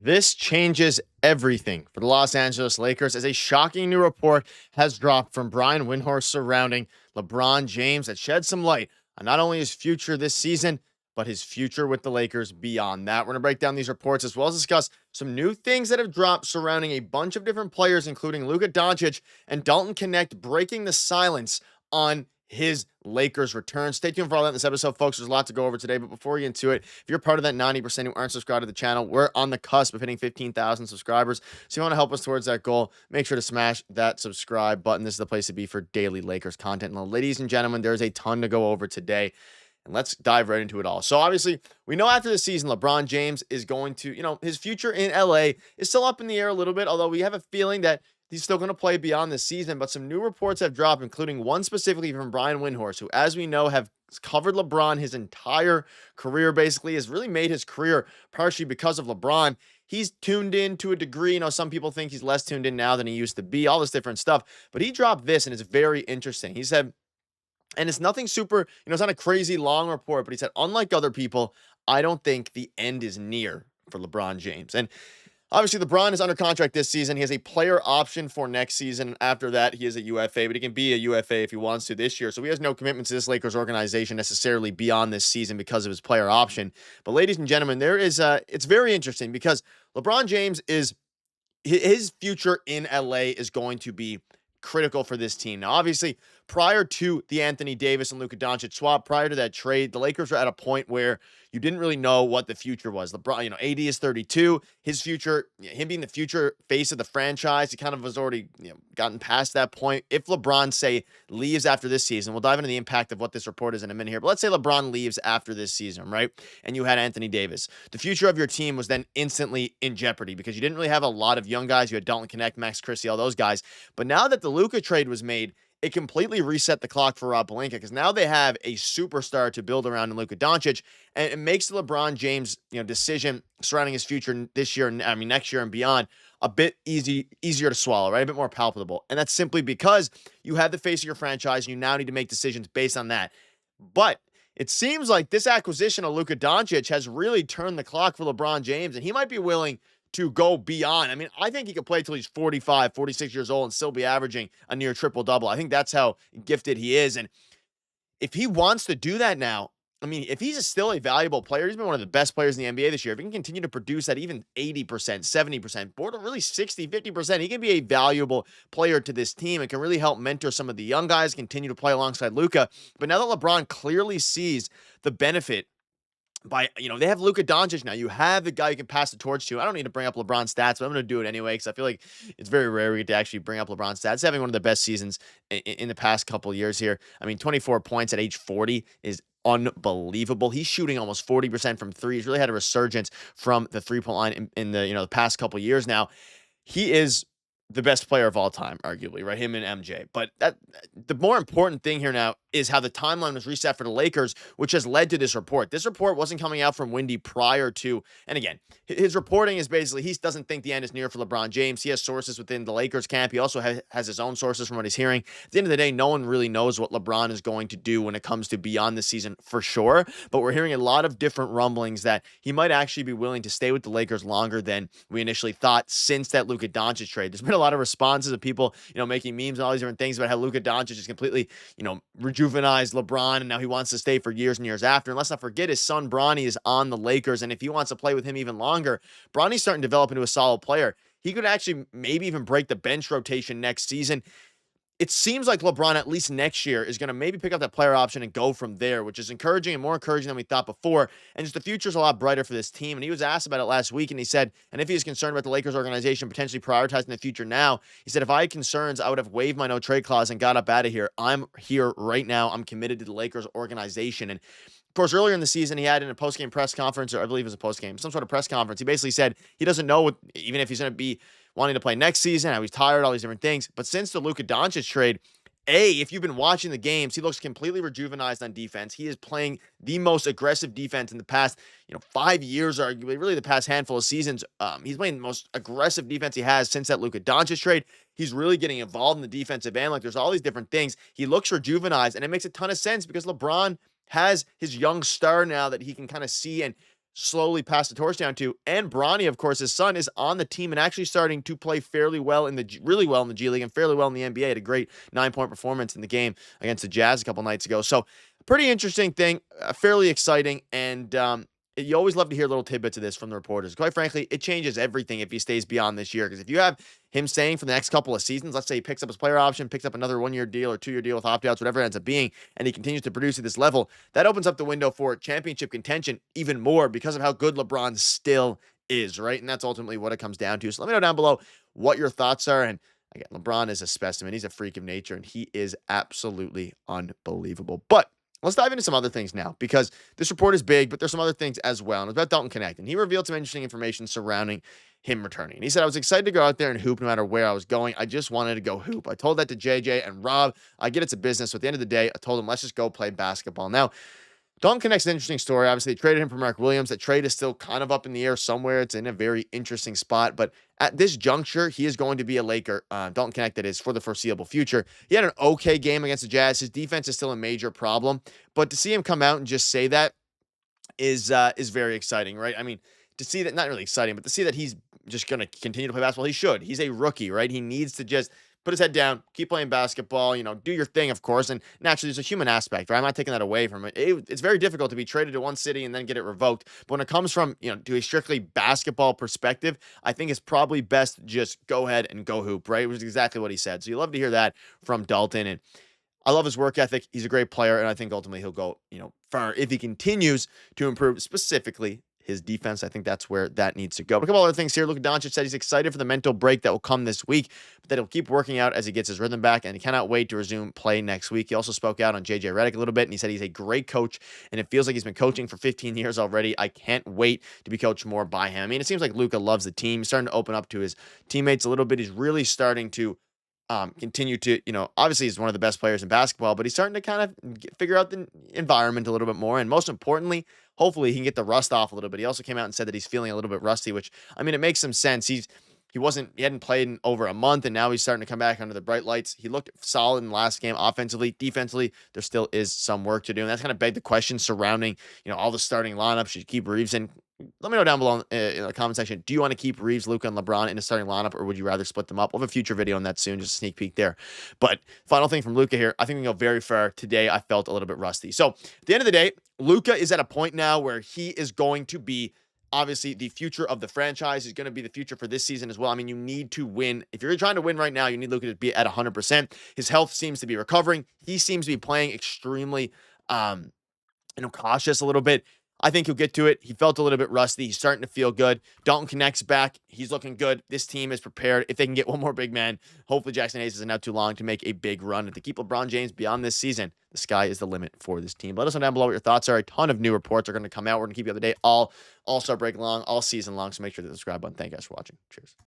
This changes everything for the Los Angeles Lakers as a shocking new report has dropped from Brian Windhorst surrounding LeBron James that sheds some light on not only his future this season, but his future with the Lakers beyond that. We're going to break down these reports as well as discuss some new things that have dropped surrounding a bunch of different players, including Luka Doncic and Dalton Knecht breaking the silence on his Lakers return. Stay tuned for all that in this episode, folks. There's a lot to go over today, but before we get into it, if you're part of that 90% who aren't subscribed to the channel, we're on the cusp of hitting 15,000 subscribers. So if you want to help us towards that goal, make sure to smash that subscribe button. This is the place to be for daily Lakers content. And ladies and gentlemen, there's a ton to go over today. And let's dive right into it all. So obviously, we know after the season, LeBron James is going to, his future in LA is still up in the air a little bit, although we have a feeling that he's still going to play beyond the season. But some new reports have dropped, including one specifically from Brian Windhorst, who, as we know, have covered LeBron his entire career, basically, has really made his career partially because of LeBron. He's tuned in to a degree. Some people think he's less tuned in now than he used to be, all this different stuff. But he dropped this, and it's very interesting. He said, and it's nothing super, it's not a crazy long report, but he said, unlike other people, I don't think the end is near for LeBron James. And obviously, LeBron is under contract this season. He has a player option for next season. After that, he is a UFA, but he can be a UFA if he wants to this year. So he has no commitment to this Lakers organization necessarily beyond this season because of his player option. But ladies and gentlemen, it's very interesting because LeBron James his future in LA is going to be critical for this team. Now, obviously, prior to the Anthony Davis and Luka Doncic swap, prior to that trade, the Lakers were at a point where you didn't really know what the future was. LeBron, AD is 32. His future, him being the future face of the franchise, he kind of was already, gotten past that point. If LeBron, say, leaves after this season, we'll dive into the impact of what this report is in a minute here, but let's say LeBron leaves after this season, right? And you had Anthony Davis. The future of your team was then instantly in jeopardy because you didn't really have a lot of young guys. You had Dalton Knecht, Max Christie, all those guys. But now that the Luka trade was made, it completely reset the clock for Pelinka because now they have a superstar to build around in Luka Doncic, and it makes the LeBron James, decision surrounding his future this year, next year and beyond, a bit easier to swallow, right? A bit more palpable. And that's simply because you have the face of your franchise and you now need to make decisions based on that. But it seems like this acquisition of Luka Doncic has really turned the clock for LeBron James, and he might be willing to go beyond. I mean, I think he could play till he's 45, 46 years old and still be averaging a near triple-double. I think that's how gifted he is. And if he wants to do that now, if he's still a valuable player, he's been one of the best players in the NBA this year. If he can continue to produce at even 80%, 70%, border really 60, 50%, he can be a valuable player to this team and can really help mentor some of the young guys, continue to play alongside Luka. But now that LeBron clearly sees the benefit by, they have Luka Doncic now. You have the guy you can pass the torch to. I don't need to bring up LeBron's stats, but I'm going to do it anyway because I feel like it's very rare we get to actually bring up LeBron's stats. Having one of the best seasons in the past couple of years here. 24 points at age 40 is unbelievable. He's shooting almost 40% from three. He's really had a resurgence from the three-point line in the, the past couple of years now. He is the best player of all time, arguably, right? Him and MJ. But the more important thing here now is how the timeline was reset for the Lakers, which has led to this report. This report wasn't coming out from Windy prior to, and again, his reporting is basically he doesn't think the end is near for LeBron James. He has sources within the Lakers camp. He also has his own sources from what he's hearing. At the end of the day, no one really knows what LeBron is going to do when it comes to beyond the season for sure. But we're hearing a lot of different rumblings that he might actually be willing to stay with the Lakers longer than we initially thought since that Luka Doncic trade. There's been a lot of responses of people, making memes and all these different things about how Luka Doncic is completely, rejuvenized LeBron, and now he wants to stay for years and years after. And let's not forget his son Bronny is on the Lakers, and if he wants to play with him even longer, Bronny's starting to develop into a solid player. He could actually maybe even break the bench rotation next season. It seems like LeBron, at least next year, is going to maybe pick up that player option and go from there, which is encouraging and more encouraging than we thought before. And just the future's a lot brighter for this team. And he was asked about it last week, and he said, and if he is concerned about the Lakers organization potentially prioritizing the future now, he said, if I had concerns, I would have waived my no-trade clause and got up out of here. I'm here right now. I'm committed to the Lakers organization. And of course, earlier in the season, he had in a post-game press conference, or I believe it was a post-game, some sort of press conference, he basically said he doesn't know even if he's going to be wanting to play next season, how he's tired, all these different things. But since the Luka Doncic trade, if you've been watching the games, he looks completely rejuvenized on defense. He is playing the most aggressive defense in the past, 5 years, arguably, really the past handful of seasons. He's playing the most aggressive defense he has since that Luka Doncic trade. He's really getting involved in the defensive end. Like, there's all these different things. He looks rejuvenized, and it makes a ton of sense because LeBron has his young star now that he can kind of see and slowly pass the torch down to. And Bronny, of course, his son, is on the team and actually starting to play fairly well really well in the G League and fairly well in the NBA. Had a great 9-point performance in the game against the Jazz a couple nights ago. So pretty interesting thing, fairly exciting. And you always love to hear little tidbits of this from the reporters. Quite frankly, it changes everything if he stays beyond this year. Because if you have him staying for the next couple of seasons, let's say he picks up his player option, picks up another 1-year deal or 2-year deal with opt-outs, whatever it ends up being, and he continues to produce at this level, that opens up the window for championship contention even more because of how good LeBron still is, right? And that's ultimately what it comes down to. So let me know down below what your thoughts are. And again, LeBron is a specimen. He's a freak of nature, and he is absolutely unbelievable. But let's dive into some other things now, because this report is big, but there's some other things as well. And it's about Dalton Knecht, and he revealed some interesting information surrounding him returning. And he said, I was excited to go out there and hoop no matter where I was going. I just wanted to go hoop. I told that to JJ and Rob. I get it's a business. So at the end of the day, I told him, let's just go play basketball. Now, Dalton Knecht's an interesting story. Obviously, they traded him for Mark Williams. That trade is still kind of up in the air somewhere. It's in a very interesting spot. But at this juncture, he is going to be a Laker. Dalton Knecht, that is, for the foreseeable future. He had an okay game against the Jazz. His defense is still a major problem. But to see him come out and just say that is very exciting, right? I mean, to see that, not really exciting, but to see that he's just going to continue to play basketball. He should. He's a rookie, right? He needs to just put his head down, keep playing basketball, do your thing, of course. And naturally, there's a human aspect, right? I'm not taking that away from it. It's very difficult to be traded to one city and then get it revoked. But when it comes from, to a strictly basketball perspective, I think it's probably best just go ahead and go hoop, right? Which is exactly what he said. So you love to hear that from Dalton. And I love his work ethic. He's a great player. And I think ultimately he'll go, far if he continues to improve, specifically his defense. I think that's where that needs to go. But a couple other things here. Luka Doncic said he's excited for the mental break that will come this week, but that he'll keep working out as he gets his rhythm back, and he cannot wait to resume play next week. He also spoke out on JJ Redick a little bit, and he said he's a great coach, and it feels like he's been coaching for 15 years already. I can't wait to be coached more by him. I mean, it seems like Luka loves the team. He's starting to open up to his teammates a little bit. He's really starting to continue to, obviously he's one of the best players in basketball, but he's starting to kind of figure out the environment a little bit more. And most importantly, hopefully he can get the rust off a little bit. He also came out and said that he's feeling a little bit rusty, which, I mean, it makes some sense. He hadn't played in over a month, and now he's starting to come back under the bright lights. He looked solid in the last game, offensively, defensively. There still is some work to do, and that's kind of begged the question surrounding, all the starting lineups. Should you keep Reaves in? Let me know down below in the comment section. Do you want to keep Reaves, Luka, and LeBron in a starting lineup, or would you rather split them up? We'll have a future video on that soon, just a sneak peek there. But final thing from Luka here, I think we can go very far. Today, I felt a little bit rusty. So at the end of the day, Luka is at a point now where he is going to be obviously the future of the franchise. Is going to be the future for this season as well. I mean, you need to win. If you're trying to win right now, you need Luka to be at 100%. His health seems to be recovering. He seems to be playing extremely, cautious a little bit. I think he'll get to it. He felt a little bit rusty. He's starting to feel good. Dalton Knecht's back. He's looking good. This team is prepared. If they can get one more big man, hopefully Jackson Hayes isn't out too long to make a big run. If they keep LeBron James beyond this season, the sky is the limit for this team. Let us know down below what your thoughts are. A ton of new reports are going to come out. We're going to keep you up to date all All-Star break long, all season long. So make sure to hit the subscribe button. Thank you guys for watching. Cheers.